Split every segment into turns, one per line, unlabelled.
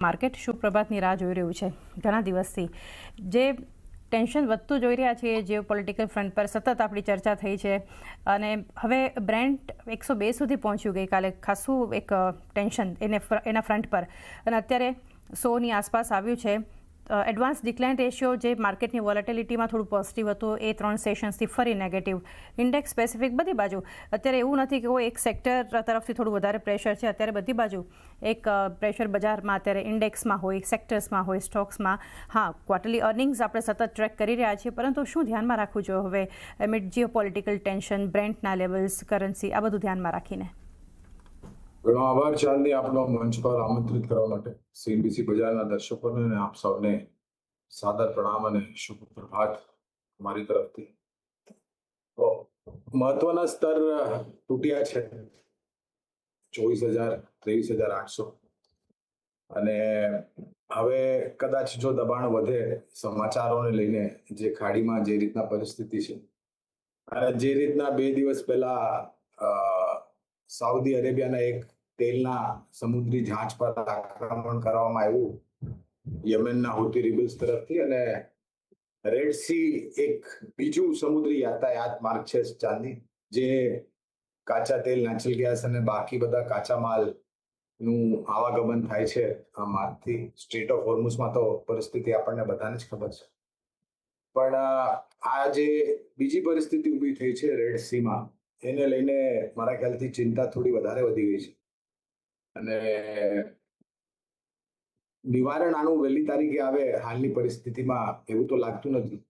Market સુપ્રભાતની રાહ જોઈ રહ્યું છે ઘણા દિવસથી. જે ટેન્શન વધતું જોઈ રહ્યા છીએ, જીઓ પોલિટિકલ ફ્રન્ટ પર સતત આપણી ચર્ચા થઈ છે અને હવે બ્રેન્ટ 102 સુધી પહોંચ્યું ગઈકાલે. ખાસું એક ટેન્શન એના ફ્રન્ટ પર અને અત્યારે 100ની આસપાસ આવ્યું છે. એડવાન્સ ડિક્લાઇન રેશિયો જે માર્કેટની વોલેટિલિટીમાં થોડું પોઝિટિવ હતું એ 3 સેશન્સથી ફરી નેગેટિવ. ઇન્ડેક્સ સ્પેસિફિક બધી બાજુ અત્યારે એવું નથી કે કોઈ એક સેક્ટર તરફથી થોડું વધારે પ્રેશર છે. અત્યારે બધી બાજુ એક પ્રેશર બજારમાં અત્યારે ઇન્ડેક્સમાં હોય, સેક્ટર્સમાં હોય, સ્ટોક્સમાં. હા, ક્વાર્ટરલી અર્નિંગ્સ આપણે સતત ટ્રેક કરી રહ્યા છીએ, પરંતુ શું ધ્યાનમાં રાખવું જોઈએ હવે એમિડ જીઓ પોલિટિકલ ટેન્શન, બ્રેન્ટના લેવલ્સ, કરન્સી, આ બધું ધ્યાનમાં રાખીને?
ઘણો આભાર ચાંદની, આપનો મંચ પર આમંત્રિત કરવા માટે. સીએનબીસી બજારના દર્શકોને અને આપ સૌને સાદર પ્રણામ અને શુભ પ્રભાત મારી તરફથી. તો મહત્વના સ્તર તૂટ્યા છે 24,000, 23,800 અને હવે કદાચ જો દબાણ વધે સમાચારોને લઈને, જે ખાડીમાં જે રીતના પરિસ્થિતિ છે અને જે રીતના 2 દિવસ પહેલા સાઉદી અરેબિયાના એક તેલના સમુદ્રી જહાજ પર આક્રમણ કરવામાં આવ્યું યમેનના હુતી રિબલ્સ તરફથી, અને રેડ સી એક બીજું સમુદ્રી યાતાયાત માર્ગ છે ચાંદી, જે કાચા તેલ, નેચરલ ગેસ અને બાકી બધા કાચા માલનું આવાગમન થાય છે આ માર્ગથી. સ્ટ્રેટ ઓફ હોર્મુઝમાં તો પરિસ્થિતિ આપણને બધાને જ ખબર છે, પણ આ જે બીજી પરિસ્થિતિ ઊભી થઈ છે રેડ સીમાં, એને લઈને મારા ખ્યાલથી ચિંતા થોડી વધારે વધી ગઈ છે અને નિવારણ આનું વહેલી તારીખે આવે હાલની પરિસ્થિતિમાં એવું તો લાગતું નથી.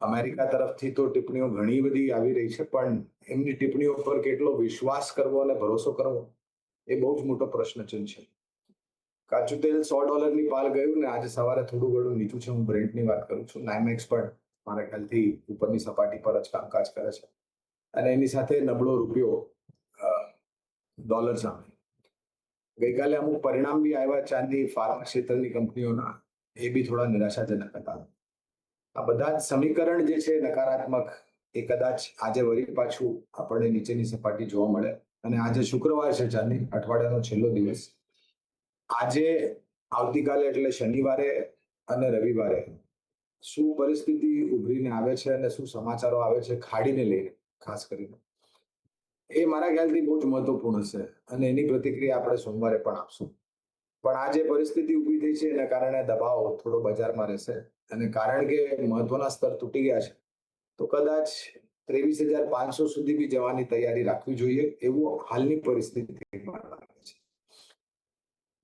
અમેરિકા તરફથી તો ટિપ્પણીઓ ઘણી બધી આવી રહી છે, પણ એમની ટિપ્પણીઓ પર કેટલો વિશ્વાસ કરવો અને ભરોસો કરવો એ બહુ જ મોટો પ્રશ્નચિહ્ન છે. કાચું તેલ $100ની પાર ગયું ને આજે સવારે થોડું ઘણું નીચું છે. હું બ્રેન્ટની વાત કરું છું. નાઇમેક્સ પણ મારા ખ્યાલથી ઉપરની સપાટી પર જ કામકાજ કરે છે અને એની સાથે નબળો રૂપિયો ડોલર સામે. ગઈકાલે અમુક પરિણામ બી આવ્યા ચાંદી ફાર્મા ક્ષેત્રની કંપનીઓના, એ બી થોડા નિરાશાજનક હતા. આ બધા જ સમીકરણ જે છે નકારાત્મક, એ કદાચ આજે વળી પાછું આપણને નીચેની સપાટી જોવા મળે. અને આજે શુક્રવાર છે ચાંદી, અઠવાડિયાનો છેલ્લો દિવસ. આજે આવતીકાલે એટલે શનિવારે અને રવિવારે શું પરિસ્થિતિ ઉભરીને આવે છે અને શું સમાચારો આવે છે ખાડીને લઈને ખાસ કરીને, એ મારા ખ્યાલથી બહુ જ મહત્વપૂર્ણ છે અને એની પ્રતિક્રિયા આપણે સોમવારે પણ આપશું. પણ આ જે પરિસ્થિતિ ઊભી થઈ છે એના કારણે દબાવ થોડો બજારમાં રહેશે, અને કારણ કે મહત્વના સ્તર તૂટી ગયા છે તો કદાચ 23,500 સુધી બી જવાની તૈયારી રાખવી જોઈએ એવું હાલની પરિસ્થિતિ લાગે છે.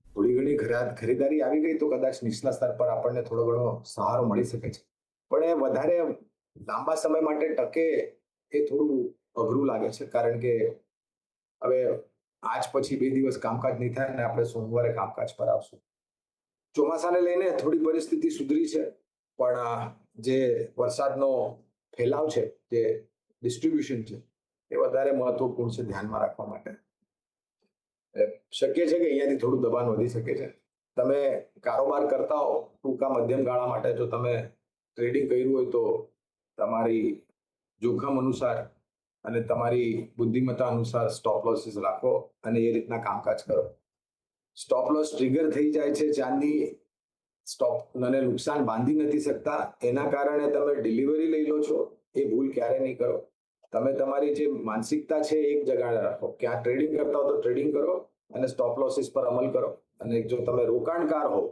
થોડી ઘણી ખરીદારી આવી ગઈ તો કદાચ નીચલા સ્તર પર આપણને થોડો ઘણો સહારો મળી શકે છે, પણ એ વધારે લાંબા સમય માટે ટકે એ થોડું અઘરું લાગે છે, કારણ કે હવે આજ પછી 2 દિવસ કામકાજ નહીં થાય અને આપણે સોમવારે કામકાજ પર આવશું. ચોમાસાને લઈને થોડી પરિસ્થિતિ સુધરી છે, પણ જે વરસાદનો ફેલાવ છે, જે ડિસ્ટ્રીબ્યુશન છે, એ વધારે મહત્વપૂર્ણ છે ધ્યાનમાં રાખવા માટે. શક્ય છે કે અહીંયાથી થોડું દબાણ વધી શકે છે. તમે કારોબાર કરતા હો ટૂંકા મધ્યમ ગાળા માટે, જો તમે ટ્રેડિંગ કર્યું હોય તો તમારી જોખમ અનુસાર અને તમારી બુદ્ધિમત્તા અનુસાર સ્ટોપ લોસીસ રાખો અને એ રીતના કામકાજ કરો. સ્ટોપ લોસ ટ્રિગર થઈ જાય છે ચાંદી, સ્ટોપ અને નુકસાન બાંધી નથી શકતા, એના કારણે તમે ડિલિવરી લઈ લો છો. એ ભૂલ ક્યારે નહીં કરો. તમે તમારી જે માનસિકતા છે એક જગાડે રાખો. ક્યાં ટ્રેડિંગ કરતા હો તો ટ્રેડિંગ કરો અને સ્ટોપ લોસીસ પર અમલ કરો. અને જો તમે રોકાણકાર હો,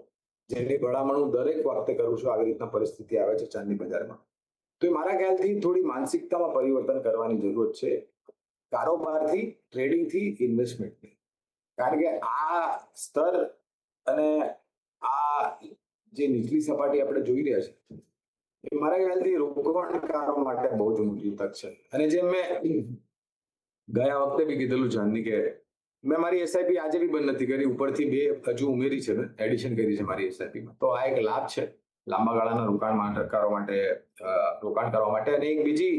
જેની ભલામણ હું દરેક વખતે કરું છું, આવી રીતના પરિસ્થિતિ આવે છે ચાંદી બજારમાં, તો મારા ખ્યાલથી થોડી માનસિકતામાં પરિવર્તન કરવાની જરૂર છે, કારોબારથી, ટ્રેડિંગથી, ઇન્વેસ્ટમેન્ટથી. કારણ કે આ સ્તર અને આ જે નીચલી સપાટી આપણે જોઈ રહ્યા છે, એ મારા ખ્યાલથી રોકાણકારો માટે બહુ જ મોટી તક છે. અને જેમ મેં ગયા વખતે બી કીધેલું ચાંદી કે મેં મારી એસઆઈપી આજે બી બંધ નથી કરી, ઉપરથી 2 હજુ ઉમેરી છે, મેં એડિશન કરી છે મારી એસઆઈપીમાં. તો આ એક લાભ છે લાંબા ગાળાના રોકાણકારો માટે, રોકાણ કરવા માટે. અને એક બીજી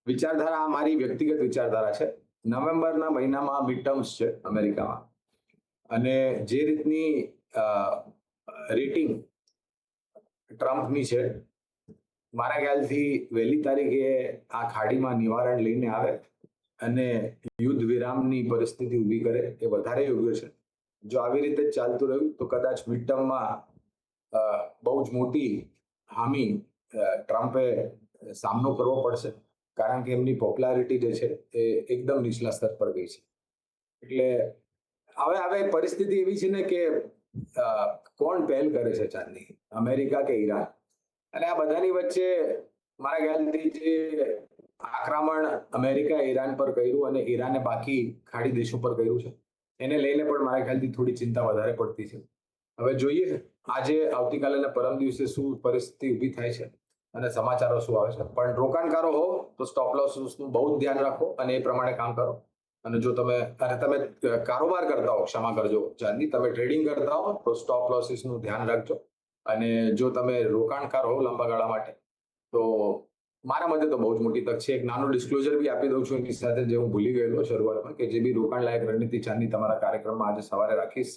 વિચારધારા, આ મારી વ્યક્તિગત વિચારધારા છે. નવેમ્બરના મહિનામાં મિડ ટર્મ્સ છે અમેરિકામાં, અને જે રીતની રેટિંગ ટ્રમ્પની છે, મારા ખ્યાલથી વહેલી તારીખે આ ખાડીમાં નિવારણ લઈને આવે અને યુદ્ધ વિરામની પરિસ્થિતિ ઊભી કરે એ વધારે યોગ્ય છે. જો આવી રીતે જ ચાલતું રહ્યું તો કદાચ મિડ ટર્મમાં બહુ જ મોટી હામી ટ્રમ્પે સામનો કરવો પડશે, કારણ કે એમની પોપ્યુલારિટી જે છે એ એકદમ નીચલા સ્તર પર ગઈ છે. એટલે હવે પરિસ્થિતિ એવી છે ને કે કોણ પહેલ કરે છે ચાંદની, અમેરિકા કે ઈરાન? અને આ બધાની વચ્ચે મારા ખ્યાલથી જે આક્રમણ અમેરિકા ઈરાન પર કર્યું અને ઈરાને બાકી ખાડી દેશો પર કર્યું છે, એને લઈને પણ મારા ખ્યાલથી થોડી ચિંતા વધારે પડતી છે. હવે જોઈએ આજે, આવતીકાલે અને પરમ દિવસે શું પરિસ્થિતિ ઊભી થાય છે અને સમાચારો શું આવે છે. પણ રોકાણકારો હો તો સ્ટોપ લોસીસનું બહુ જ ધ્યાન રાખો અને એ પ્રમાણે કામ કરો. અને જો તમે કારોબાર કરતા હો, ક્ષમા કરજો ચાંદી, તમે ટ્રેડિંગ કરતા હો તો સ્ટોપ લોસીસનું ધ્યાન રાખજો. અને જો તમે રોકાણકાર હો લાંબા ગાળા માટે, તો મારા મતે તો બહુ જ મોટી તક છે. એક નાનું ડિસ્ક્લોઝર બી આપી દઉં છું એની સાથે, જે હું ભૂલી ગયેલો શરૂઆતમાં, કે જે બી રોકાણ લાયક રણનીતિ ચાંદી તમારા કાર્યક્રમમાં આજે સવારે રાખીશ,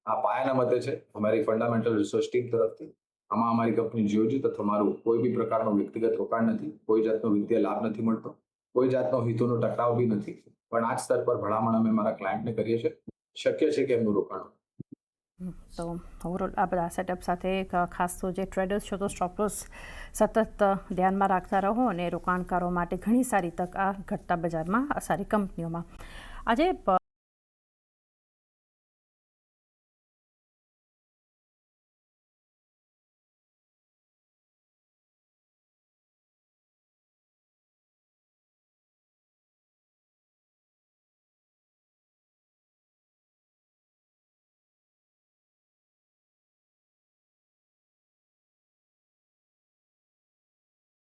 આ પાયાના મતે છે અમારી ફંડામેન્ટલ રિસર્ચ ટીમ તરફથી. આમાં અમારી કંપની જીઓજી તથા મારું કોઈ બી પ્રકારનું વ્યક્તિગત રોકાણ નથી, કોઈ જાતનો વિત્તીય લાભ નથી મળતો, કોઈ જાતનો હિતોનો ટકરાવ બી નથી. પણ આ જ સ્તર પર ભલામણ અમે મારા ક્લાયન્ટને કરીએ છીએ. શક્ય છે કે એમનું રોકાણ.
તો ઓવરઓલ આ બધા સેટઅપ સાથે ખાસ તો જે ટ્રેડર્સ છો તો સ્ટોપ લોસ સતત ધ્યાનમાં રાખતા રહો, અને રોકાણકારો માટે ઘણી સારી તક આ ઘટતા બજારમાં સારી કંપનીઓમાં. આજે